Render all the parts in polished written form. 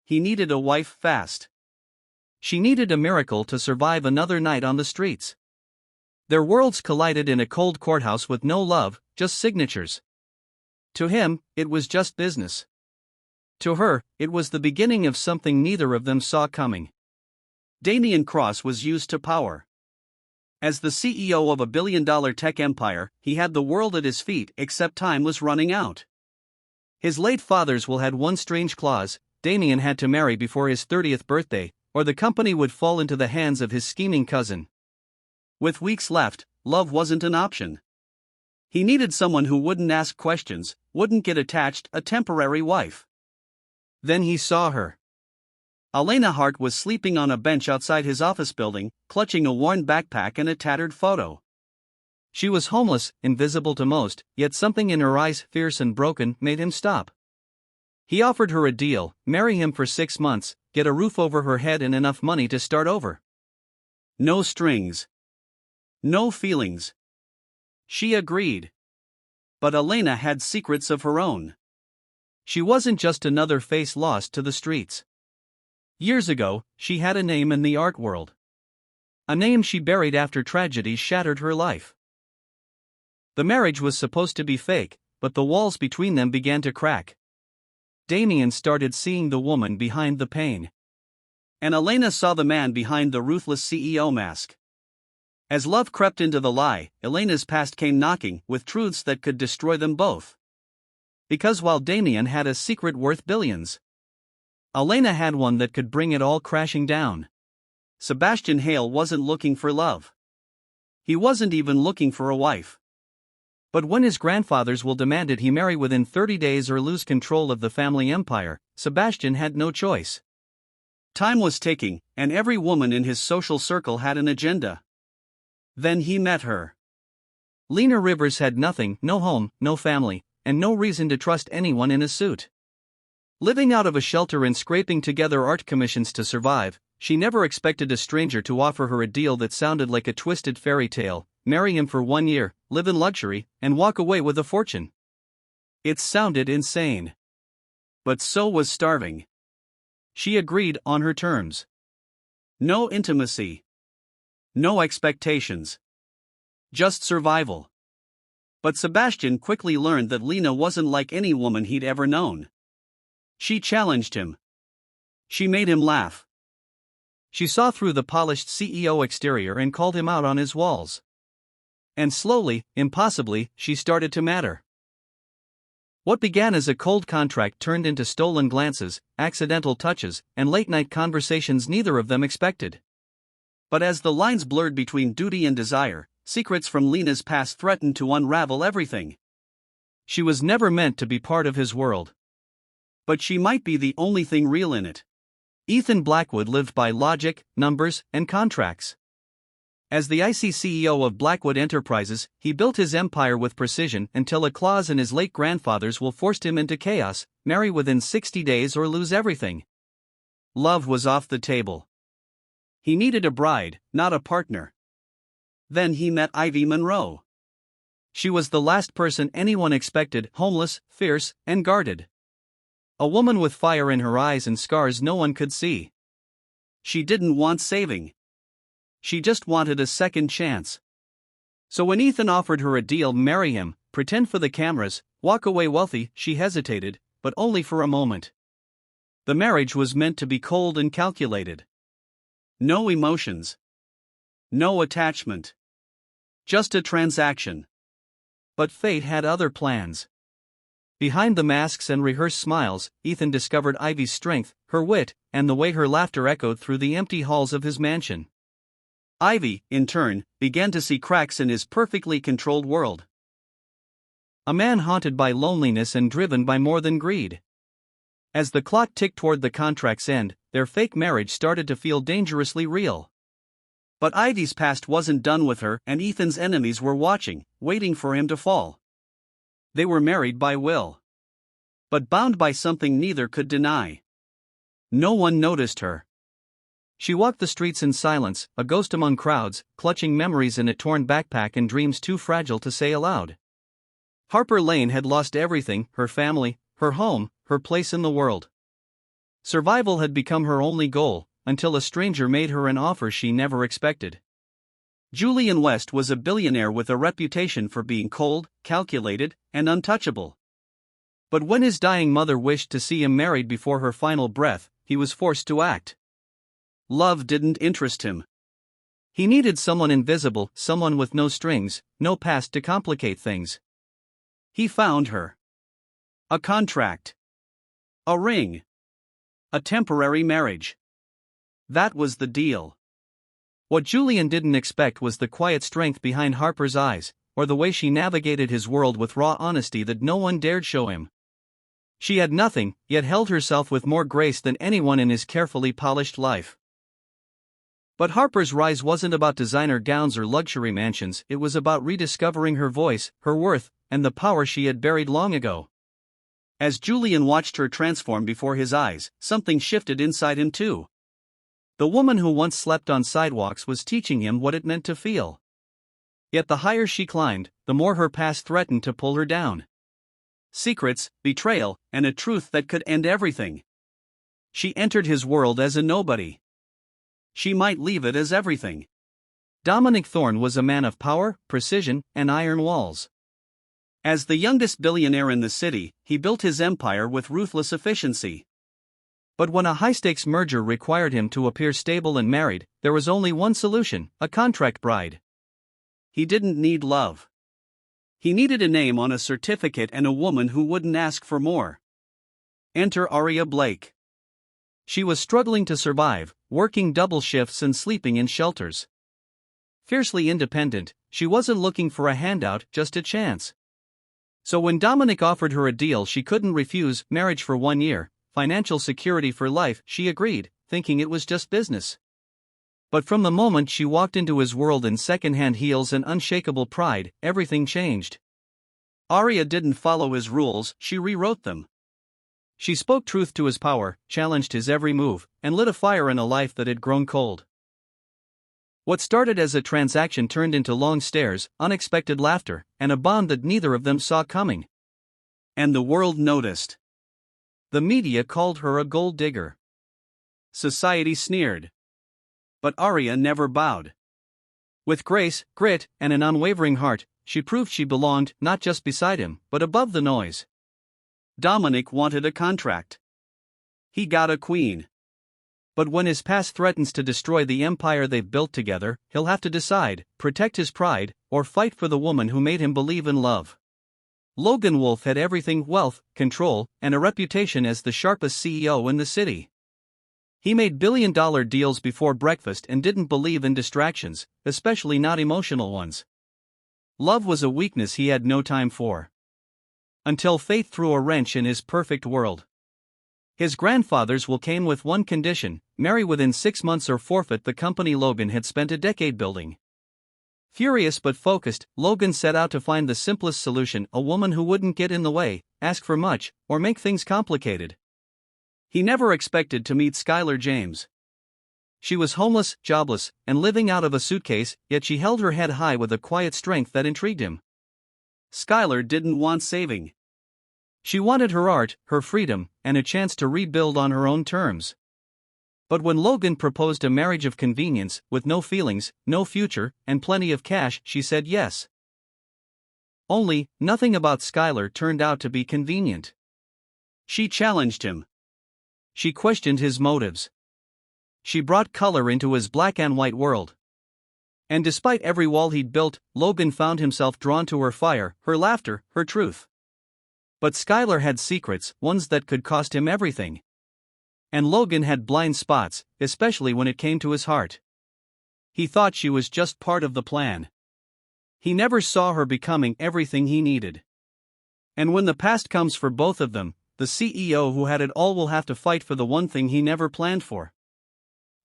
he needed a wife fast. She needed a miracle to survive another night on the streets. Their worlds collided in a cold courthouse with no love, just signatures. To him, it was just business. To her, it was the beginning of something neither of them saw coming. Damian Cross was used to power. As the CEO of a billion-dollar tech empire, he had the world at his feet, except time was running out. His late father's will had one strange clause: Damian had to marry before his 30th birthday, or the company would fall into the hands of his scheming cousin. With weeks left, love wasn't an option. He needed someone who wouldn't ask questions, wouldn't get attached, a temporary wife. Then he saw her. Elena Hart was sleeping on a bench outside his office building, clutching a worn backpack and a tattered photo. She was homeless, invisible to most, yet something in her eyes, fierce and broken, made him stop. He offered her a deal: marry him for 6 months, get a roof over her head and enough money to start over. No strings. No feelings. She agreed. But Elena had secrets of her own. She wasn't just another face lost to the streets. Years ago, she had a name in the art world. A name she buried after tragedy shattered her life. The marriage was supposed to be fake, but the walls between them began to crack. Damian started seeing the woman behind the pain. And Elena saw the man behind the ruthless CEO mask. As love crept into the lie, Elena's past came knocking, with truths that could destroy them both. Because while Damian had a secret worth billions, Elena had one that could bring it all crashing down. Sebastian Hale wasn't looking for love. He wasn't even looking for a wife. But when his grandfather's will demanded he marry within 30 days or lose control of the family empire, Sebastian had no choice. Time was ticking, and every woman in his social circle had an agenda. Then he met her. Lena Rivers had nothing: no home, no family, and no reason to trust anyone in a suit. Living out of a shelter and scraping together art commissions to survive, she never expected a stranger to offer her a deal that sounded like a twisted fairy tale: marry him for 1 year, live in luxury, and walk away with a fortune. It sounded insane. But so was starving. She agreed on her terms. No intimacy. No expectations. Just survival. But Sebastian quickly learned that Lena wasn't like any woman he'd ever known. She challenged him. She made him laugh. She saw through the polished CEO exterior and called him out on his walls. And slowly, impossibly, she started to matter. What began as a cold contract turned into stolen glances, accidental touches, and late-night conversations neither of them expected. But as the lines blurred between duty and desire, secrets from Lena's past threatened to unravel everything. She was never meant to be part of his world. But she might be the only thing real in it. Ethan Blackwood lived by logic, numbers, and contracts. As the IC CEO of Blackwood Enterprises, he built his empire with precision until a clause in his late grandfather's will forced him into chaos: marry within 60 days or lose everything. Love was off the table. He needed a bride, not a partner. Then he met Ivy Monroe. She was the last person anyone expected: homeless, fierce, and guarded. A woman with fire in her eyes and scars no one could see. She didn't want saving. She just wanted a second chance. So when Ethan offered her a deal: marry him, pretend for the cameras, walk away wealthy, she hesitated, but only for a moment. The marriage was meant to be cold and calculated. No emotions. No attachment. Just a transaction. But fate had other plans. Behind the masks and rehearsed smiles, Ethan discovered Ivy's strength, her wit, and the way her laughter echoed through the empty halls of his mansion. Ivy, in turn, began to see cracks in his perfectly controlled world. A man haunted by loneliness and driven by more than greed. As the clock ticked toward the contract's end, their fake marriage started to feel dangerously real. But Ivy's past wasn't done with her, and Ethan's enemies were watching, waiting for him to fall. They were married by will. But bound by something neither could deny. No one noticed her. She walked the streets in silence, a ghost among crowds, clutching memories in a torn backpack and dreams too fragile to say aloud. Harper Lane had lost everything: her family, her home, her place in the world. Survival had become her only goal, until a stranger made her an offer she never expected. Julian West was a billionaire with a reputation for being cold, calculated, and untouchable. But when his dying mother wished to see him married before her final breath, he was forced to act. Love didn't interest him. He needed someone invisible, someone with no strings, no past to complicate things. He found her. A contract. A ring. A temporary marriage. That was the deal. What Julian didn't expect was the quiet strength behind Harper's eyes, or the way she navigated his world with raw honesty that no one dared show him. She had nothing, yet held herself with more grace than anyone in his carefully polished life. But Harper's rise wasn't about designer gowns or luxury mansions, it was about rediscovering her voice, her worth, and the power she had buried long ago. As Julian watched her transform before his eyes, something shifted inside him too. The woman who once slept on sidewalks was teaching him what it meant to feel. Yet the higher she climbed, the more her past threatened to pull her down. Secrets, betrayal, and a truth that could end everything. She entered his world as a nobody. She might leave it as everything. Dominic Thorne was a man of power, precision, and iron walls. As the youngest billionaire in the city, he built his empire with ruthless efficiency. But when a high-stakes merger required him to appear stable and married, there was only one solution: a contract bride. He didn't need love. He needed a name on a certificate and a woman who wouldn't ask for more. Enter Aria Blake. She was struggling to survive, working double shifts and sleeping in shelters. Fiercely independent, she wasn't looking for a handout, just a chance. So when Dominic offered her a deal she couldn't refuse, marriage for 1 year, financial security for life, she agreed, thinking it was just business. But from the moment she walked into his world in second-hand heels and unshakable pride, everything changed. Aria didn't follow his rules, she rewrote them. She spoke truth to his power, challenged his every move, and lit a fire in a life that had grown cold. What started as a transaction turned into long stares, unexpected laughter, and a bond that neither of them saw coming. And the world noticed. The media called her a gold digger. Society sneered. But Aria never bowed. With grace, grit, and an unwavering heart, she proved she belonged not just beside him, but above the noise. Dominic wanted a contract. He got a queen. But when his past threatens to destroy the empire they've built together, he'll have to decide: protect his pride, or fight for the woman who made him believe in love. Logan Wolfe had everything: wealth, control, and a reputation as the sharpest CEO in the city. He made billion-dollar deals before breakfast and didn't believe in distractions, especially not emotional ones. Love was a weakness he had no time for. Until fate threw a wrench in his perfect world. His grandfather's will came with one condition: marry within 6 months or forfeit the company Logan had spent a decade building. Furious but focused, Logan set out to find the simplest solution: a woman who wouldn't get in the way, ask for much, or make things complicated. He never expected to meet Skylar James. She was homeless, jobless, and living out of a suitcase, yet she held her head high with a quiet strength that intrigued him. Skylar didn't want saving. She wanted her art, her freedom, and a chance to rebuild on her own terms. But when Logan proposed a marriage of convenience, with no feelings, no future, and plenty of cash, she said yes. Only, nothing about Skylar turned out to be convenient. She challenged him. She questioned his motives. She brought color into his black and white world. And despite every wall he'd built, Logan found himself drawn to her fire, her laughter, her truth. But Skylar had secrets, ones that could cost him everything. And Logan had blind spots, especially when it came to his heart. He thought she was just part of the plan. He never saw her becoming everything he needed. And when the past comes for both of them, the CEO who had it all will have to fight for the one thing he never planned for: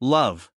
love.